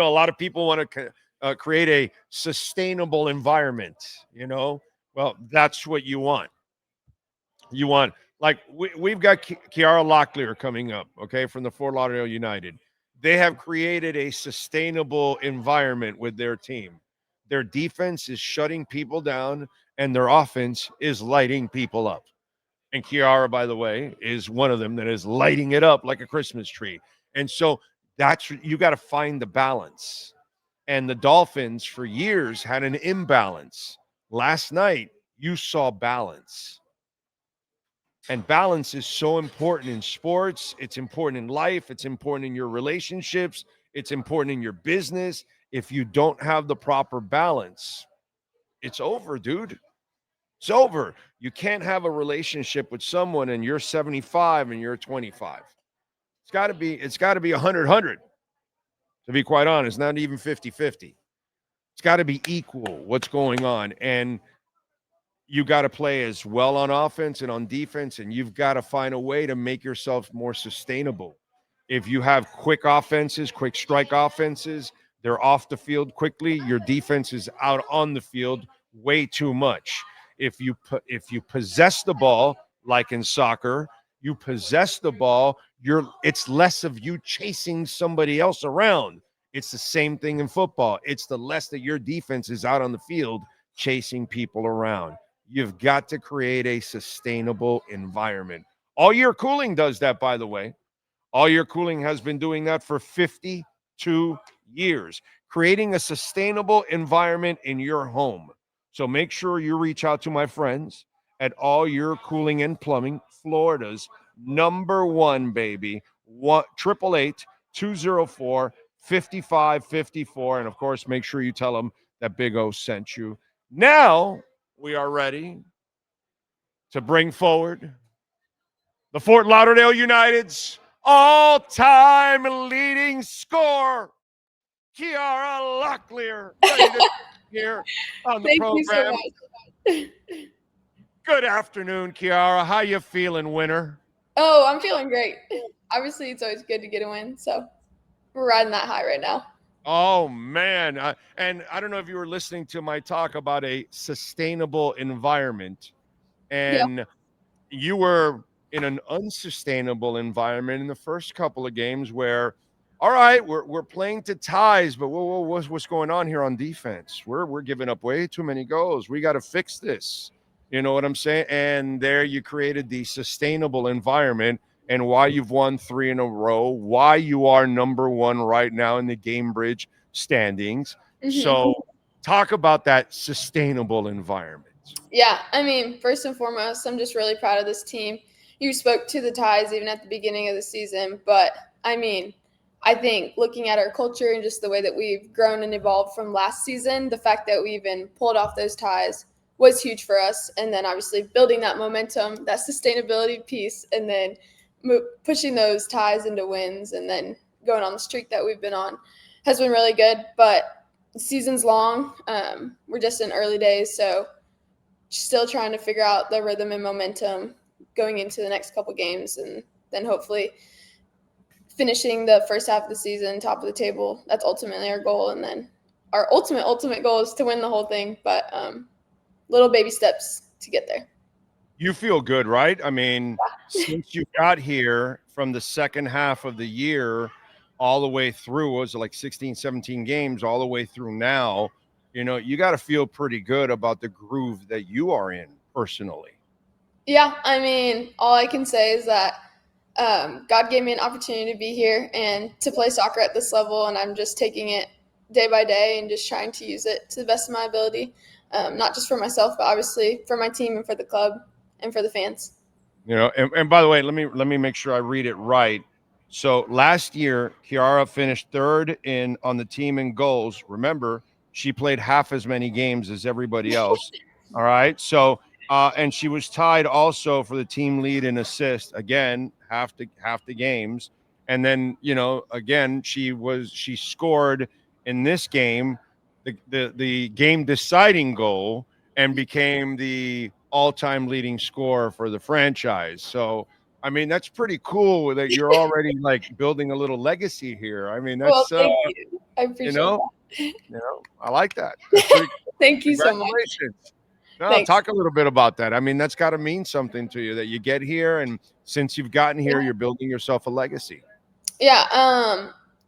a lot of people want to create a sustainable environment, Well, that's what you want. You want, like, we've got Kiara Locklear coming up, okay, from the Fort Lauderdale United. They have created a sustainable environment with their team. Their defense is shutting people down, and their offense is lighting people up. And Kiara, by the way, is one of them that is lighting it up like a Christmas tree. And so you got to find the balance. And the Dolphins for years had an imbalance. Last night, you saw balance. And balance is so important in sports. It's important in life. It's important in your relationships. It's important in your business. If you don't have the proper balance, it's over, dude. It's over. You can't have a relationship with someone and you're 75 and you're 25. It's got to be 100, to be quite honest, not even 50-50. It's got to be equal what's going on. And you got to play as well on offense and on defense, and you've got to find a way to make yourself more sustainable. If you have quick offenses, quick strike offenses, they're off the field quickly. Your defense is out on the field way too much. If you possess the ball, like in soccer, you possess the ball, it's less of you chasing somebody else around. It's the same thing in football. It's the less that your defense is out on the field chasing people around. You've got to create a sustainable environment. All Year Cooling does that, by the way. All Year Cooling has been doing that for 52 years, creating a sustainable environment in your home. So make sure you reach out to my friends at All Year Cooling and Plumbing, Florida's #1, baby. 888-204-5554. And, of course, make sure you tell them that Big O sent you. Now we are ready to bring forward the Fort Lauderdale United's all-time leading scorer, Kiara Locklear, ready to here on the program. You so much. Good afternoon, Kiara. How you feeling, winner? Oh, I'm feeling great. Obviously, it's always good to get a win, so we're riding that high right now. Oh, man. And I don't know if you were listening to my talk about a sustainable environment. And you were in an unsustainable environment in the first couple of games where, all right, we're playing to ties, but what's going on here on defense? We're giving up way too many goals. We got to fix this. You know what I'm saying? And there you created the sustainable environment, and why you've won 3 in a row, why you are #1 right now in the Gamebridge standings. Mm-hmm. So talk about that sustainable environment. Yeah, I mean, first and foremost, I'm just really proud of this team. You spoke to the ties even at the beginning of the season, but I mean, I think looking at our culture and just the way that we've grown and evolved from last season, the fact that we even pulled off those ties was huge for us. And then obviously building that momentum, that sustainability piece, and then pushing those ties into wins and then going on the streak that we've been on has been really good. But the season's long. We're just in early days, so still trying to figure out the rhythm and momentum going into the next couple games, and then hopefully finishing the first half of the season top of the table. That's ultimately our goal, and then our ultimate goal is to win the whole thing, but little baby steps to get there. You feel good, right? I mean, since you got here from the second half of the year all the way through, was it like 16, 17 games all the way through now, you got to feel pretty good about the groove that you are in personally. Yeah, I mean, all I can say is that God gave me an opportunity to be here and to play soccer at this level, and I'm just taking it day by day and just trying to use it to the best of my ability, not just for myself, but obviously for my team and for the club and for the fans. And by the way, let me make sure I read it right. So last year, Kiara finished 3rd on the team in goals. Remember, she played half as many games as everybody else. All right. So, and she was tied also for the team lead in assists. Again, half the games. And then, again, she scored in this game, the game deciding goal, and became the all-time leading scorer for the franchise. So, I mean, that's pretty cool that you're already like building a little legacy here. I mean, that's well, thank you. I appreciate I like that. That's pretty cool. Thank you so much. Congratulations. No, Thanks. talk a little bit about that. I mean, that's got to mean something to you that you get here, and since you've gotten here, you're building yourself a legacy. Yeah.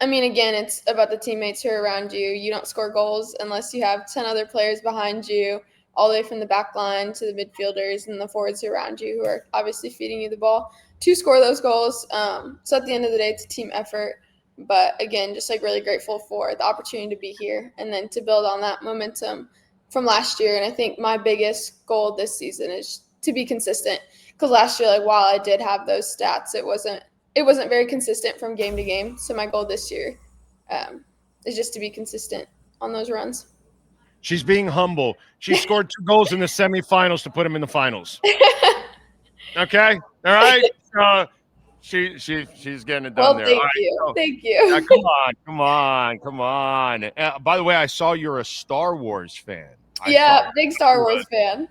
I mean, again, it's about the teammates who are around you. You don't score goals unless you have 10 other players behind you, all the way from the back line to the midfielders and the forwards around you who are obviously feeding you the ball to score those goals. So at the end of the day, it's a team effort. But again, just like really grateful for the opportunity to be here and then to build on that momentum from last year. And I think my biggest goal this season is to be consistent, because last year, like, while I did have those stats, it wasn't very consistent from game to game. So my goal this year is just to be consistent on those runs. She's being humble. She scored 2 goals in the semifinals to put him in the finals. Okay, all right. She's getting it done there. Thank you. Thank you. Come on. By the way, I saw you're a Star Wars fan. Big Star Wars fan.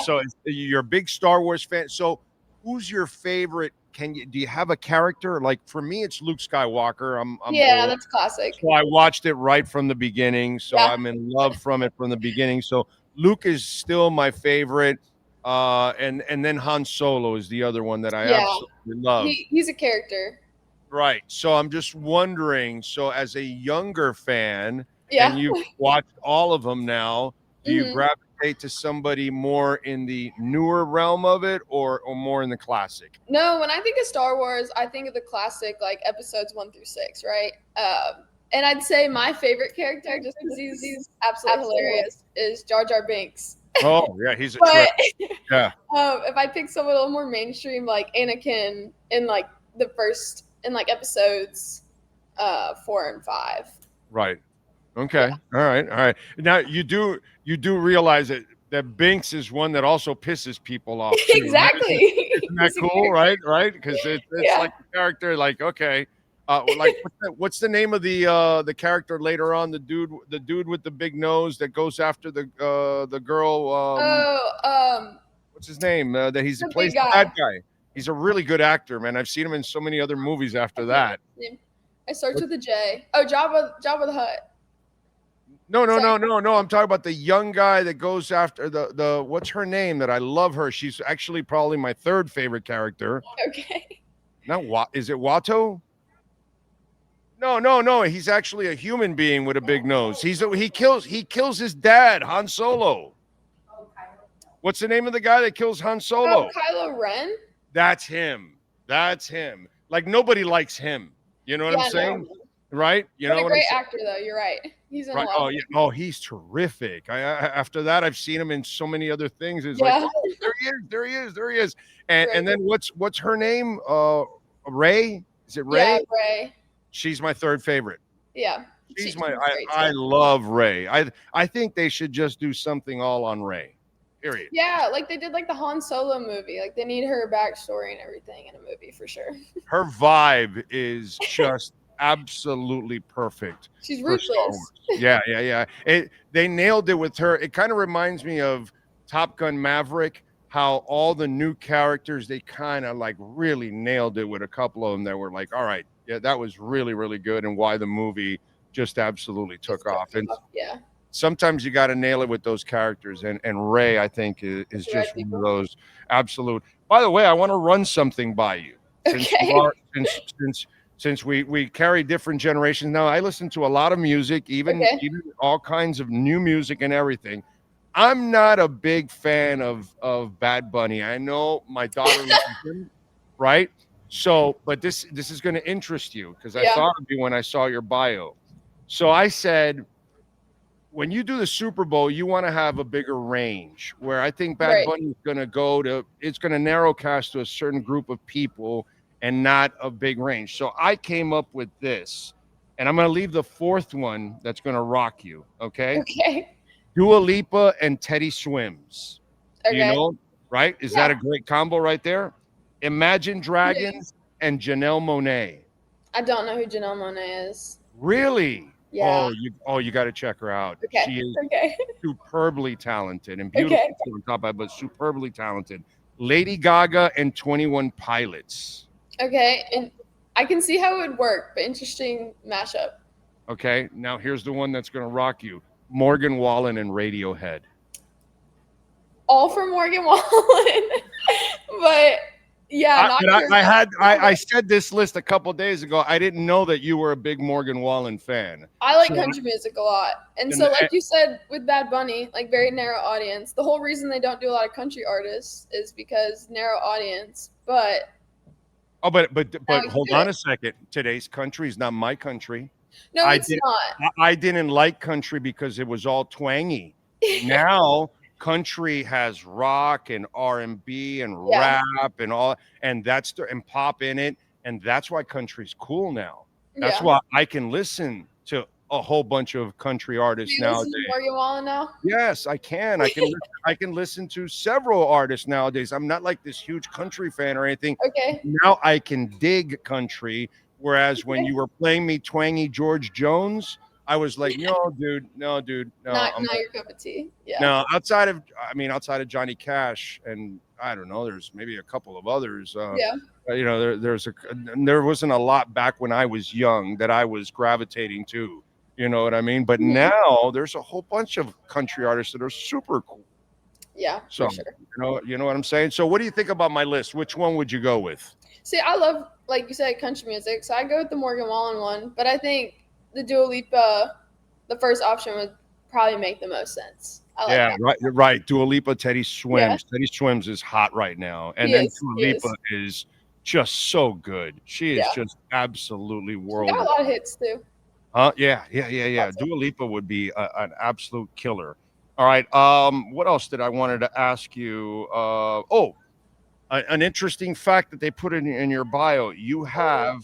So you're a big Star Wars fan. So who's your favorite? Do you have a character? Like, for me, it's Luke Skywalker. I'm old, that's classic. So I watched it right from the beginning. So I'm in love from it from the beginning. So Luke is still my favorite. And then Han Solo is the other one that I absolutely love. He's a character. Right. So I'm just wondering, so as a younger fan, and you've watched all of them now, do you gravitate to somebody more in the newer realm of it or more in the classic? No, when I think of Star Wars, I think of the classic, like episodes 1 through 6, right? And I'd say my favorite character, just because he's absolutely hilarious, is Jar Jar Binks. Oh, yeah, he's a but, yeah. If I pick someone a little more mainstream, like Anakin in like the first, in like episodes 4 and 5. Right. Okay. All right. Now you do realize that Binks is one that also pisses people off too, exactly. Right? Isn't that cool? Right. Because it's like a character, like, okay. Like what's the name of the character later on? The dude with the big nose that goes after the girl. What's his name? That he plays the bad guy. He's a really good actor, man. I've seen him in so many other movies after that. It starts with a J. Oh, Jabba the Hutt. No. I'm talking about the young guy that goes after the what's her name? That I love her. She's actually probably my 3rd favorite character. Okay. Is it Watto? No. He's actually a human being with a big nose. He kills his dad, Han Solo. What's the name of the guy that kills Han Solo? Oh, Kylo Ren? That's him. Like, nobody likes him. You know what I'm saying? No. Right? You know, a great actor, though. You're right. He's in a lot. Oh, yeah. Oh, he's terrific. After that, I've seen him in so many other things. It's like, oh, there he is. And then what's her name? Ray? Is it Ray? Yeah, Ray. She's my 3rd favorite. Yeah. I love Ray. I think they should just do something all on Ray. Period. Yeah, like they did like the Han Solo movie. Like they need her backstory and everything in a movie for sure. Her vibe is just absolutely perfect. She's ruthless. Yeah. They nailed it with her. It kind of reminds me of Top Gun Maverick, how all the new characters, they kind of like really nailed it with a couple of them that were like, all right, yeah, that was really, really good, and why the movie just absolutely took off. And sometimes you got to nail it with those characters, and Ray, I think, is just one of those absolute. By the way, I want to run something by you. Since we carry different generations now, I listen to a lot of music, even all kinds of new music and everything. I'm not a big fan of Bad Bunny. I know my daughter listens to him, right? So, but this is going to interest you, because I thought of you when I saw your bio. So I said, when you do the Super Bowl, you want to have a bigger range, where I think Bad Bunny is going to it's going to narrowcast to a certain group of people and not a big range. So I came up with this, and I'm going to leave the 4th one that's going to rock you. Okay. Dua Lipa and Teddy Swims. Okay. You know, right? Is that a great combo right there? Imagine Dragons and Janelle Monáe. I don't know who Janelle Monáe is. Really? Yeah. You got to check her out. Okay. She is superbly talented and beautiful on top of it, but superbly talented. Lady Gaga and 21 Pilots. Okay, and I can see how it would work, but interesting mashup. Okay, now here's the one that's going to rock you: Morgan Wallen and Radiohead. All for Morgan Wallen, but yeah, not sure. I said this list a couple days ago. I didn't know that you were a big Morgan Wallen fan. I like country music a lot. And so, like you said, with Bad Bunny, like very narrow audience. The whole reason they don't do a lot of country artists is because narrow audience. But but hold on a second. Today's country is not my country. No, it's not. I didn't like country because it was all twangy. Now country has rock and R&B and rap and all, and and pop in it, and that's why country's cool now. That's why I can listen to a whole bunch of country artists nowadays. Listen to Morgan Wallen now? Yes, I can. I can listen to several artists nowadays. I'm not like this huge country fan or anything. Okay. Now I can dig country, whereas when you were playing me twangy George Jones, I was like, no, dude, no. Not your cup of tea. Yeah. No, outside of Johnny Cash, and I don't know, there's maybe a couple of others. You know, there wasn't a lot back when I was young that I was gravitating to. You know what I mean? But now there's a whole bunch of country artists that are super cool. Yeah, so, for sure. You know what I'm saying? So what do you think about my list? Which one would you go with? See, I love, like you said, country music. So I go with the Morgan Wallen one, but I think the Dua Lipa, the first option would probably make the most sense. Right. Dua Lipa, Teddy Swims. Yeah. Teddy Swims is hot right now. And Dua Lipa is just so good. She is just absolutely world. She got a lot of hits too. Yeah. Dua Lipa would be an absolute killer. All right. What else did I wanted to ask you? An interesting fact that they put in your bio. You have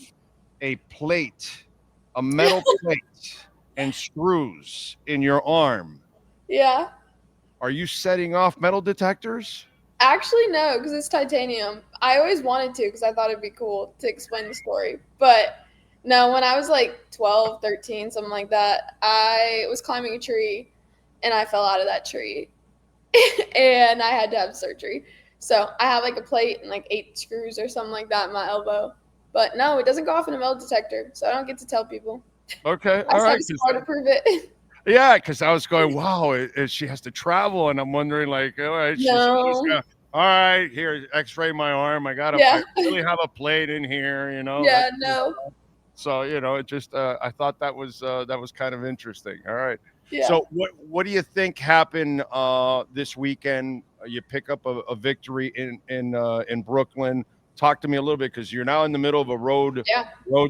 a plate, a metal plate and screws in your arm. Yeah. Are you setting off metal detectors? Actually, no, because it's titanium. I always wanted to because I thought it'd be cool to explain the story. But no, when I was like 12, 13, something like that, I was climbing a tree and I fell out of that tree and I had to have surgery. So I have like a plate and like 8 screws or something like that in my elbow. But no, it doesn't go off in a metal detector, so I don't get to tell people. Okay, all right. It's hard to prove it. Yeah, because I was going, wow, she has to travel, and I'm wondering, like, all right, all right, here, X-ray my arm. I really have a plate in here, you know. Yeah, no. So it just I thought that was kind of interesting. All right. Yeah. So what do you think happened this weekend? You pick up a victory in Brooklyn. Talk to me a little bit, because you're now in the middle of a road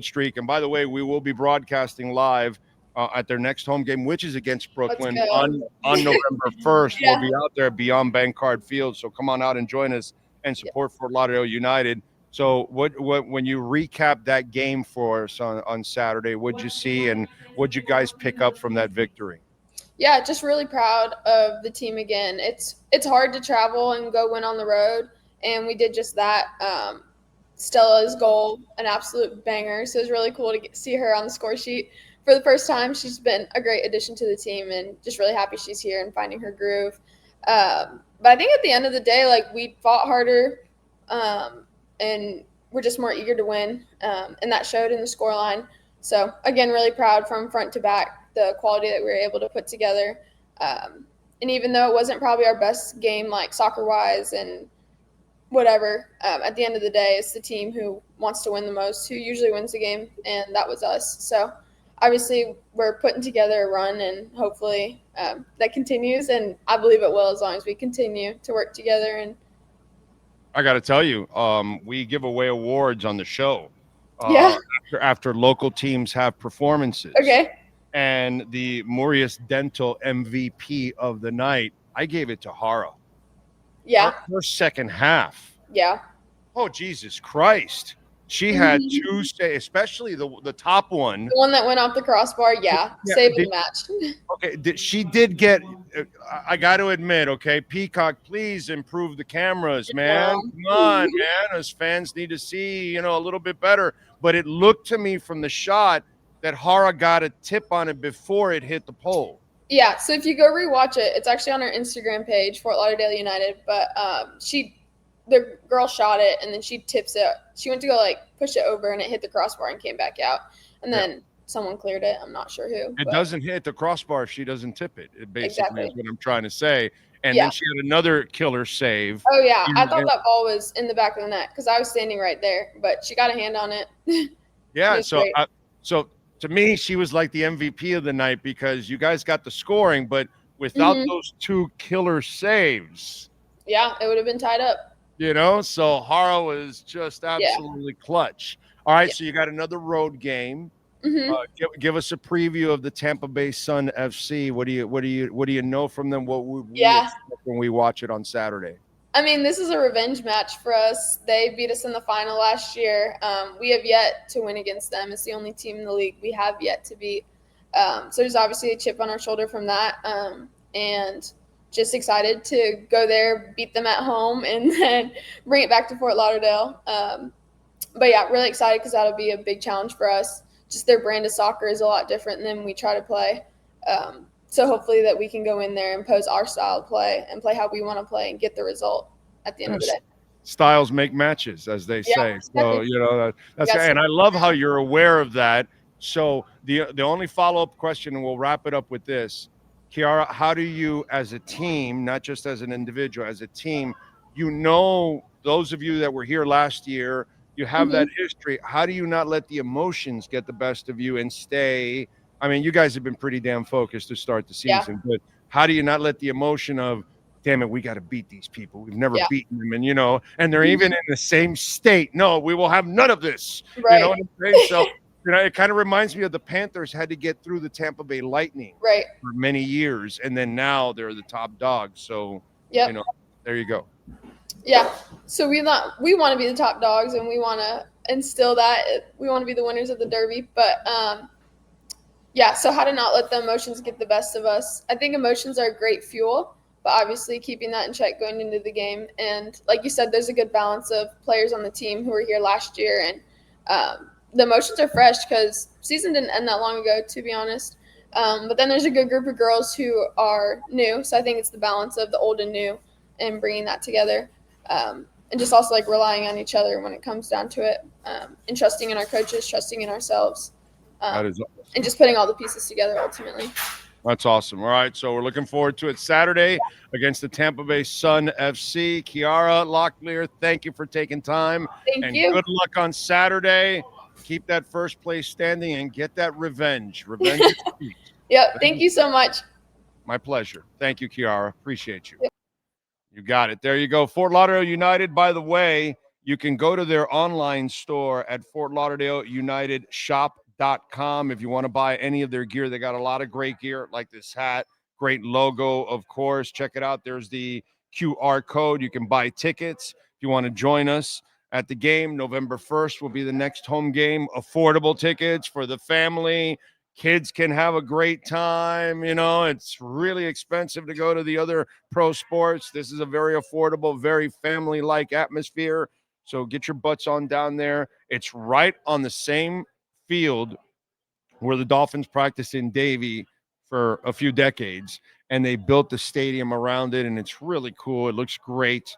streak. And by the way, we will be broadcasting live at their next home game, which is against Brooklyn on November 1st. We'll be out there beyond Bankcard Field. So come on out and join us and support Fort Lauderdale United. So when you recap that game for us on Saturday, what'd you see and what'd you guys pick up from that victory? Yeah, just really proud of the team again. It's hard to travel and go win on the road, and we did just that. Stella's goal, an absolute banger. So it was really cool to see her on the score sheet for the first time. She's been a great addition to the team, and just really happy she's here and finding her groove. But I think at the end of the day, like, we fought harder, and we're just more eager to win, and that showed in the scoreline. So again, really proud from front to back, the quality that we were able to put together. And even though it wasn't probably our best game, like soccer-wise and whatever, at the end of the day, it's the team who wants to win the most, who usually wins the game, and that was us. So obviously we're putting together a run, and hopefully that continues, and I believe it will, as long as we continue to work together. And I got to tell you, we give away awards on the show after local teams have performances. Okay. And the Maurice Dental MVP of the night, I gave it to Hara. Yeah. Her second half. Yeah. Oh, Jesus Christ. She had two, especially the top one. The one that went off the crossbar, saving the match. Okay, she did get, I got to admit, okay, Peacock, please improve the cameras, man. Come on, man. Us fans need to see, a little bit better. But it looked to me from the shot that Hara got a tip on it before it hit the pole. Yeah, so if you go rewatch it, it's actually on our Instagram page, Fort Lauderdale United. But the girl shot it, and then she tips it. She went to go push it over, and it hit the crossbar and came back out. And then someone cleared it. I'm not sure who. It doesn't hit the crossbar if she doesn't tip it. It basically is what I'm trying to say. And then she had another killer save. Oh, yeah. I thought that ball was in the back of the net because I was standing right there. But she got a hand on it. Yeah, so to me, she was like the MVP of the night because you guys got the scoring, but without those two killer saves. Yeah, it would have been tied up. So Hara was just absolutely clutch. All right, so you got another road game. Give us a preview of the Tampa Bay Sun FC. What do you know from them? What we expect when we watch it on Saturday? I mean, this is a revenge match for us. They beat us in the final last year. We have yet to win against them. It's the only team in the league we have yet to beat. So there's obviously a chip on our shoulder from that, and just excited to go there, beat them at home, and then bring it back to Fort Lauderdale. But yeah, really excited because that'll be a big challenge for us. Just their brand of soccer is a lot different than we try to play. So hopefully that we can go in there and pose our style of play and play how we want to play and get the result at the end of the day. Styles make matches, as they say. So, that's and I love how you're aware of that. So the only follow-up question, and we'll wrap it up with this. Kiara, how do you, as a team, not just as an individual, as a team, those of you that were here last year, you have that history. How do you not let the emotions get the best of you and stay? I mean, you guys have been pretty damn focused to start the season, but how do you not let the emotion of, damn it, we got to beat these people. We've never beaten them. And they're even in the same state. No, we will have none of this. Right. You know what I'm saying? So, it kind of reminds me of the Panthers had to get through the Tampa Bay Lightning for many years. And then now they're the top dogs. So, there you go. Yeah. So we want to be the top dogs, and we want to instill that. We want to be the winners of the Derby. But, so how to not let the emotions get the best of us. I think emotions are great fuel, but obviously keeping that in check going into the game. And like you said, there's a good balance of players on the team who were here last year. And the emotions are fresh because season didn't end that long ago, to be honest. But then there's a good group of girls who are new. So I think it's the balance of the old and new and bringing that together. And just also relying on each other when it comes down to it, and trusting in our coaches, trusting in ourselves, that is awesome. And just putting all the pieces together ultimately. That's awesome. All right, so we're looking forward to it Saturday against the Tampa Bay Sun FC. Kiara, Locklear, thank you for taking time. Thank you. Good luck on Saturday. Keep that first place standing and get that revenge. Revenge is sweet. Yep. Thank you so much. My pleasure. Thank you, Kiara. Appreciate you. Yep. You got it. There you go. Fort Lauderdale United, by the way, you can go to their online store at FortLauderdaleUnitedShop.com if you want to buy any of their gear. They got a lot of great gear like this hat, great logo, of course. Check it out. There's the QR code. You can buy tickets if you want to join us at the game. November 1st will be the next home game. Affordable tickets for the family. Kids can have a great time. It's really expensive to go to the other pro sports. This is a very affordable, very family-like atmosphere. So get your butts on down there. It's right on the same field where the Dolphins practiced in Davie for a few decades, and they built the stadium around it, and it's really cool. It looks great.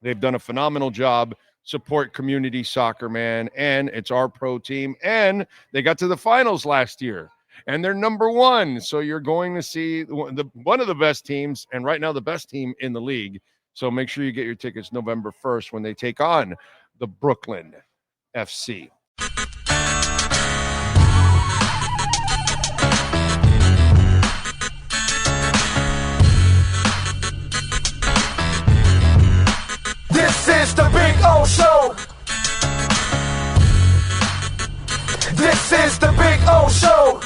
They've done a phenomenal job. Support community soccer, man, and it's our pro team, and they got to the finals last year, and they're number one. So you're going to see one of the best teams, and right now the best team in the league. So make sure you get your tickets November 1st when they take on the Brooklyn FC. This is the Big O Show. This is the Big O Show.